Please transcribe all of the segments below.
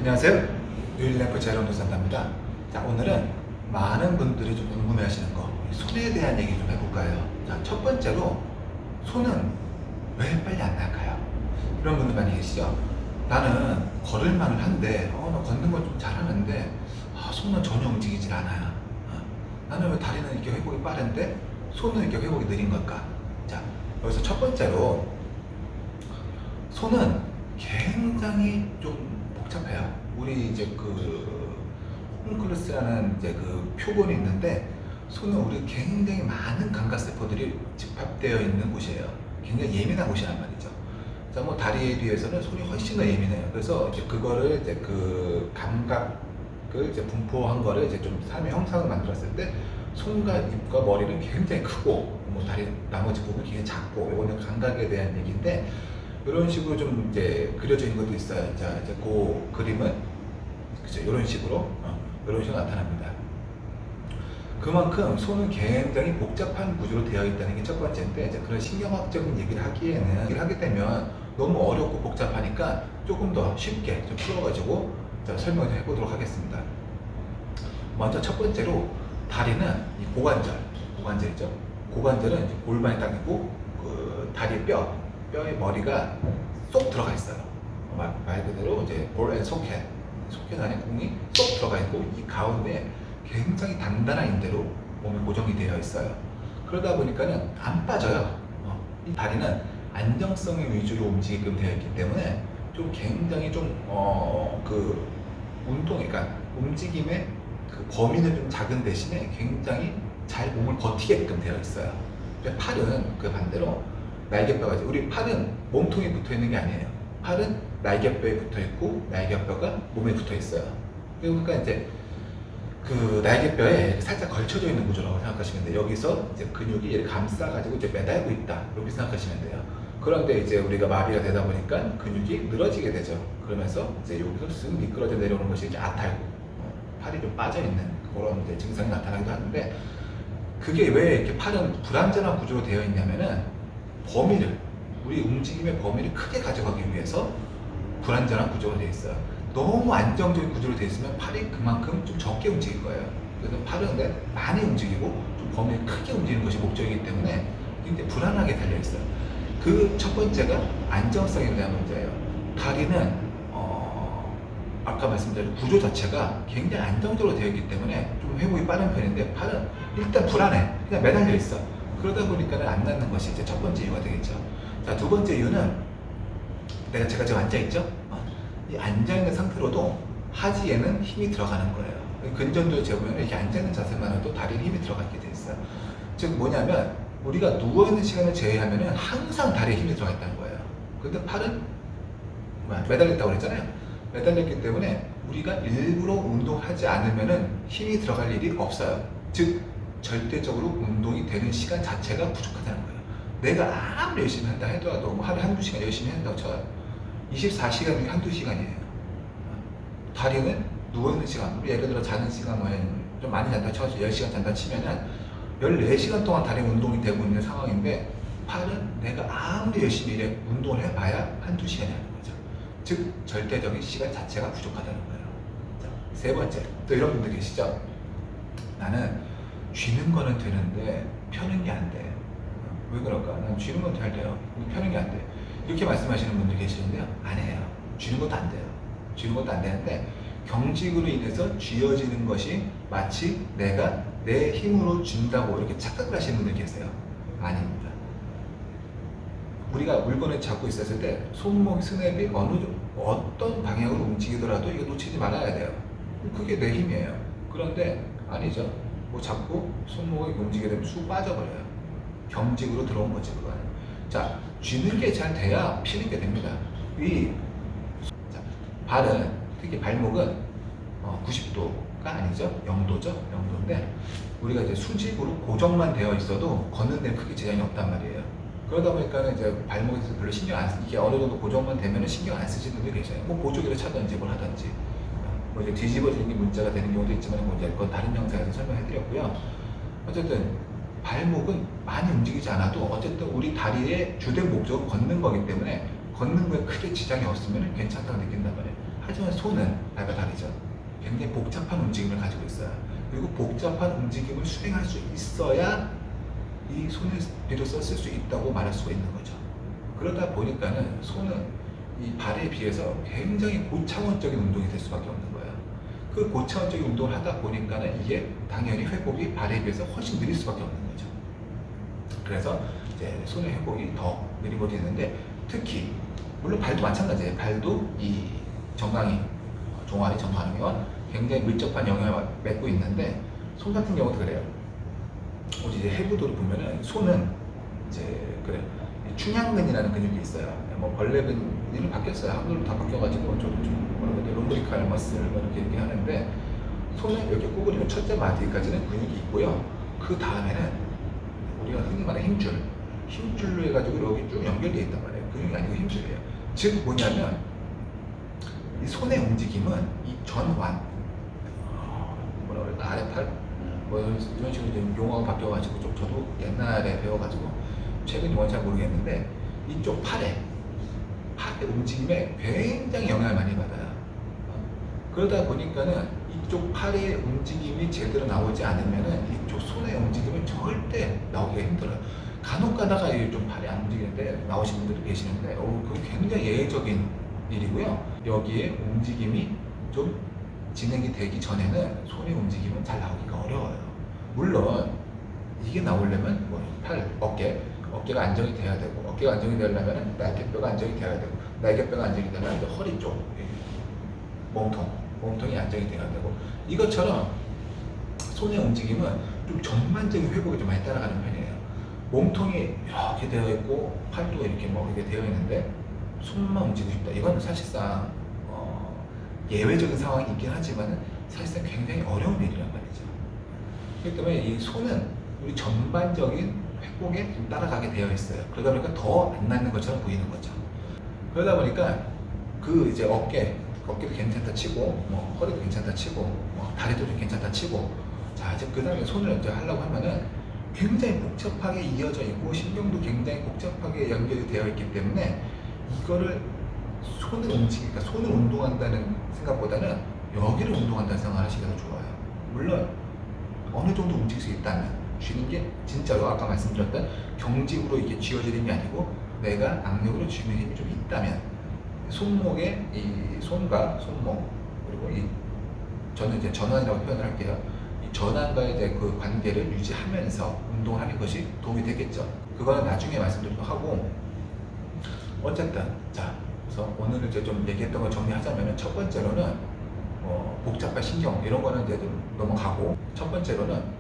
안녕하세요. 뉴일램프 제로노 산다입니다. 자, 오늘은 많은 분들이 좀 궁금해 하시는 거, 손에 대한 얘기 좀 해볼까요? 자, 첫 번째로, 손은 왜 빨리 안 나갈까요? 이런 분들 많이 계시죠? 나는 걸을만은 한데, 나 걷는 건 좀 잘하는데, 손은 전혀 움직이질 않아요. 나는 왜 다리는 이렇게 회복이 빠른데, 손은 이렇게 회복이 느린 걸까? 자, 여기서 첫 번째로, 손은 굉장히 좀 복잡해요. 우리 이제 그 홈클루스라는 이제 그 표본이 있는데, 손은 우리 굉장히 많은 감각세포들이 집합되어 있는 곳이에요. 굉장히 예민한 곳이란 말이죠. 자, 뭐 다리에 비해서는 손이 훨씬 더 예민해요. 그래서 이제 그거를 이제 그 감각을 이제 분포한 거를 이제 좀 삶의 형상을 만들었을 때, 손과 입과 머리는 굉장히 크고, 뭐 다리 나머지 부분이 굉장히 작고, 이거는 감각에 대한 얘기인데, 이런 식으로 좀 이제 그려져 있는 것도 있어요. 자, 이제 그 그림은 그죠? 이런 식으로 이런 식으로 나타납니다. 그만큼 손은 굉장히 복잡한 구조로 되어 있다는 게 첫 번째인데, 이제 그런 신경학적인 얘기를 하게 되면 너무 어렵고 복잡하니까 조금 더 쉽게 좀 풀어가지고 설명을 해보도록 하겠습니다. 먼저 첫 번째로, 다리는 이 고관절이죠. 고관절은 이제 골반이 딱 있고, 그 다리 뼈의 머리가 쏙 들어가 있어요. 말 그대로 이제 볼 앤 소켓 안에 공이 쏙 들어가 있고, 이 가운데 굉장히 단단한 인대로 몸이 고정이 되어 있어요. 그러다 보니까는 안 빠져요. 이 다리는 안정성의 위주로 움직이게끔 되어 있기 때문에 좀 굉장히 그 그러니까 움직임의 그 범위는 좀 작은 대신에 굉장히 잘 몸을 버티게끔 되어 있어요. 팔은 그 반대로 날개뼈가, 우리 팔은 몸통에 붙어 있는 게 아니에요. 팔은 날개뼈에 붙어 있고, 날개뼈가 몸에 붙어 있어요. 그러니까 이제 그 날개뼈에 살짝 걸쳐져 있는 구조라고 생각하시면 돼요. 여기서 이제 근육이 얘를 감싸가지고 이제 매달고 있다, 이렇게 생각하시면 돼요. 그런데 이제 우리가 마비가 되다 보니까 근육이 늘어지게 되죠. 그러면서 이제 여기서 쓱 미끄러져 내려오는 것이 이제 아탈구, 팔이 좀 빠져 있는 그런 이제 증상이 나타나기도 하는데, 그게 왜 이렇게 팔은 불안전한 구조로 되어 있냐면은, 우리 움직임의 범위를 크게 가져가기 위해서 불안전한 구조가 되어 있어요. 너무 안정적인 구조로 되어 있으면 팔이 그만큼 좀 적게 움직일 거예요. 그래서 팔은 많이 움직이고 좀 범위를 크게 움직이는 것이 목적이기 때문에 굉장히 불안하게 달려 있어요. 그 첫 번째가 안정성에 대한 문제예요. 다리는 아까 말씀드린 구조 자체가 굉장히 안정적으로 되어 있기 때문에 좀 회복이 빠른 편인데, 팔은 일단 불안해. 그냥 매달려 있어. 그러다 보니까 안 낫는 것이 이제 첫 번째 이유가 되겠죠. 자, 두 번째 이유는, 제가 지금 앉아있죠? 이 앉아있는 상태로도 하지에는 힘이 들어가는 거예요. 근전도 재보면 이렇게 앉아있는 자세만 해도 다리에 힘이 들어가게 돼 있어요. 즉 뭐냐면, 우리가 누워있는 시간을 제외하면 항상 다리에 힘이 들어가 있다는 거예요. 근데 팔은 매달렸다고 그랬잖아요. 매달렸기 때문에 우리가 일부러 운동하지 않으면 힘이 들어갈 일이 없어요. 즉 절대적으로 운동이 되는 시간 자체가 부족하다는 거예요. 내가 아무리 열심히 한다 해도 뭐 하루에 한두 시간 열심히 한다고 쳐요. 24시간 중에 한두 시간이에요. 다리는 누워있는 시간, 예를 들어 자는 시간은 좀 많이 잔다 쳐서 10시간 잔다 치면은 14시간 동안 다리 운동이 되고 있는 상황인데, 팔은 내가 아무리 열심히 운동을 해봐야 한두 시간이 하는 거죠. 즉 절대적인 시간 자체가 부족하다는 거예요. 자, 세 번째, 또 이런 분들 계시죠? 나는 쥐는 거는 되는데 펴는 게 안 돼. 왜 그럴까? 난 쥐는 건 잘 돼요. 근데 펴는 게 안 돼. 이렇게 말씀하시는 분들 계시는데요. 아니에요. 쥐는 것도 안 돼요. 쥐는 것도 안 되는데, 경직으로 인해서 쥐어지는 것이 마치 내가 내 힘으로 쥔다고 이렇게 착각을 하시는 분들 계세요. 아닙니다. 우리가 물건을 잡고 있었을 때 손목, 스냅이 어떤 방향으로 움직이더라도 이거 놓치지 말아야 돼요. 그게 내 힘이에요. 그런데 아니죠. 뭐 잡고 손목이 움직이게 되면 쑥 빠져버려요. 경직으로 들어온 거지, 그거는. 자, 쥐는 게 잘 돼야 피는 게 됩니다. 자, 발은, 특히 발목은 90도가 아니죠. 0도죠. 0도인데, 우리가 이제 수직으로 고정만 되어 있어도 걷는 데는 크게 제한이 없단 말이에요. 그러다 보니까 이제 발목에서 별로 신경 안 쓰, 이게 어느 정도 고정만 되면 신경 안 쓰시는 분들이 계셔요. 뭐 보조기를 차든지 뭘 하든지. 뭐 이제 뒤집어지는 게 문제가 되는 경우도 있지만, 뭐 이제 그건 다른 영상에서 설명해 드렸고요. 어쨌든 발목은 많이 움직이지 않아도 어쨌든 우리 다리의 주된 목적은 걷는 거기 때문에, 걷는 거에 크게 지장이 없으면 괜찮다고 느낀단 말이에요. 하지만 손은 발과 다르죠. 굉장히 복잡한 움직임을 가지고 있어요. 그리고 복잡한 움직임을 수행할 수 있어야 이 손을 비로소 쓸 수 있다고 말할 수가 있는 거죠. 그러다 보니까는 손은 이 발에 비해서 굉장히 고차원적인 운동이 될 수밖에 없는 거예요. 그 고차원적인 운동을 하다 보니까는 이게 당연히 회복이 발에 비해서 훨씬 느릴 수밖에 없는 거죠. 그래서 이제 손의 회복이 더 느리고 되는데, 특히 물론 발도 마찬가지예요. 발도 이 정강이, 종아리 정강이와 굉장히 밀접한 영향을 맺고 있는데, 손 같은 경우도 그래요. 이제 해부도를 보면은 손은 이제 그래 충양근이라는 근육이 있어요. 뭐 벌레근이로 바뀌었어요. 한글로 다 바뀌어가지고 저도 좀 뭐라 그러지, 롬브리칼 머슬 뭐 이렇게 얘기하는데, 손은 여기 구부리는 첫째 마디까지는 근육이 있고요. 그 다음에는 우리가 흔히 말하는 힘줄로 해가지고 여기 쭉 연결되어 있단 말이에요. 근육이 아니고 힘줄이에요. 즉 뭐냐면 이 손의 움직임은 이 전완, 뭐라 그럴까, 아래팔, 뭐 이런 식으로 좀 용어가 바뀌어가지고 좀 저도 옛날에 배워가지고 최근 용어는 잘 모르겠는데, 이쪽 팔의 움직임에 굉장히 영향을 많이 받아요. 그러다 보니까는 이쪽 팔의 움직임이 제대로 나오지 않으면은 이쪽 손의 움직임은 절대 나오기가 힘들어요. 간혹 가다가 좀 팔이 안 움직이는데 나오신 분들이 계시는데, 그건 굉장히 예외적인 일이고요. 여기에 움직임이 좀 진행이 되기 전에는 손의 움직임은 잘 나오기가 어려워요. 물론 이게 나오려면 뭐 팔, 어깨가 안정이 돼야 되고, 어깨가 안정이 되려면 날개뼈가 안정이 돼야 되고, 날개뼈가 안정이 되면 허리 쪽, 몸통이 안정이 돼야 되고, 이것처럼 손의 움직임은 좀 전반적인 회복이 좀 많이 따라가는 편이에요. 몸통이 이렇게 되어 있고 팔도 이렇게 뭐 이렇게 되어 있는데 손만 움직이고 싶다, 이건 사실상 예외적인 상황이 있긴 하지만 사실상 굉장히 어려운 일이란 말이죠. 그렇기 때문에 이 손은 우리 전반적인 회복에 좀 따라가게 되어 있어요. 그러다 보니까 더 안 낫는 것처럼 보이는 거죠. 그러다 보니까 그 이제 어깨도 괜찮다 치고, 뭐 허리도 괜찮다 치고, 뭐 다리도 좀 괜찮다 치고, 자 이제 그 다음에 손을 이제 하려고 하면은 굉장히 복잡하게 이어져 있고 신경도 굉장히 복잡하게 연결이 되어 있기 때문에 이거를 손을 운동한다는 생각보다는 여기를 운동한다는 생각을 하시기가 좋아요. 물론 어느 정도 움직일 수 있다면, 쥐는 게 진짜로 아까 말씀드렸던 경직으로 이게 쥐어지는 게 아니고 내가 악력으로 쥐는 힘이 좀 있다면, 손목에 이 손과 손목, 그리고 저는 이제 전완이라고 표현을 할게요. 이 전완과의 이제 그 관계를 유지하면서 운동을 하는 것이 도움이 되겠죠. 그거는 나중에 말씀드리도록 하고, 어쨌든 자, 그래서 오늘 이제 좀 얘기했던 걸 정리하자면은, 첫 번째로는 복잡한 신경 이런 거는 이제 좀 넘어가고, 첫 번째로는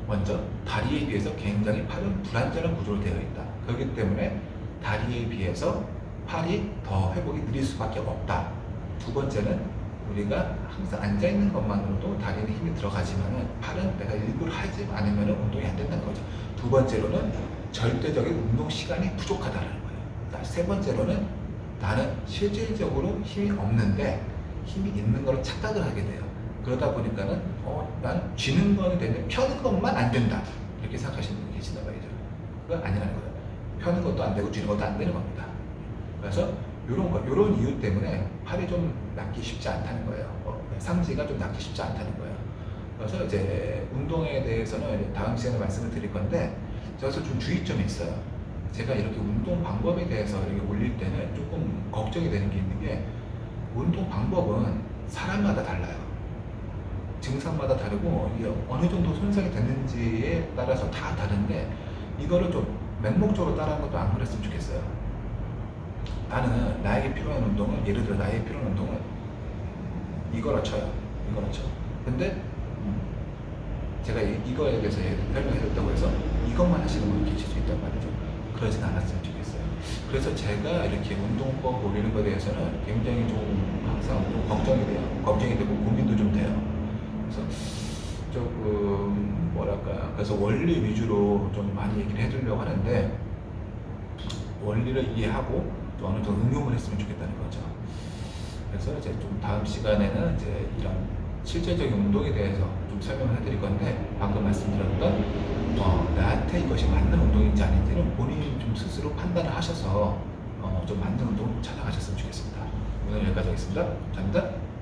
먼저 다리에 비해서 굉장히 팔은 불안전한 구조로 되어 있다. 그렇기 때문에 다리에 비해서 팔이 더 회복이 느릴 수밖에 없다. 두 번째는 우리가 항상 앉아있는 것만으로도 다리에는 힘이 들어가지만은 팔은 내가 일부러 하지 않으면 운동이 안 된다는 거죠. 두 번째로는 절대적인 운동 시간이 부족하다는 거예요. 세 번째로는 나는 실질적으로 힘이 없는데 힘이 있는 걸로 착각을 하게 돼요. 그러다 보니까는 난 쥐는 거는 되는데 펴는 것만 안 된다, 이렇게 생각하시는 분이 계시단 말이죠. 그건 아니라는 거예요. 펴는 것도 안 되고 쥐는 것도 안 되는 겁니다. 그래서 이런 이유 때문에 팔이 좀 낫기 쉽지 않다는 거예요. 상지가 좀 낫기 쉽지 않다는 거예요. 그래서 이제 운동에 대해서는 다음 시간에 말씀을 드릴 건데, 저기서 좀 주의점이 있어요. 제가 이렇게 운동 방법에 대해서 이렇게 올릴 때는 조금 걱정이 되는 게 있는 게, 운동 방법은 사람마다 달라요. 증상마다 다르고 이게 어느 정도 손상이 됐는지에 따라서 다 다른데, 이거를 좀 맹목적으로 따라하는 것도 안 그랬으면 좋겠어요. 나는 나에게 필요한 운동은, 예를 들어 나에게 필요한 운동은 이거라 쳐요. 근데 제가 이거에 대해서 설명해줬다고 해서 이것만 하시는 분이 계실 수 있단 말이죠. 그러진 않았으면 좋겠어요. 그래서 제가 이렇게 운동법 올리는 것에 대해서는 굉장히 좀 항상 좀 걱정이 되고 고민도 좀 돼요. 그래서 조금 뭐랄까, 그래서 원리 위주로 좀 많이 얘기를 해주려고 하는데, 원리를 이해하고 또 어느 정도 응용을 했으면 좋겠다는 거죠. 그래서 이제 좀 다음 시간에는 이제 이런 실제적인 운동에 대해서 좀 설명을 해드릴 건데, 방금 말씀드렸던 나한테 이것이 맞는 운동인지 아닌지는 본인이 좀 스스로 판단을 하셔서 좀 맞는 운동을 찾아가셨으면 좋겠습니다. 오늘 오늘 여기까지 하겠습니다. 감사합니다.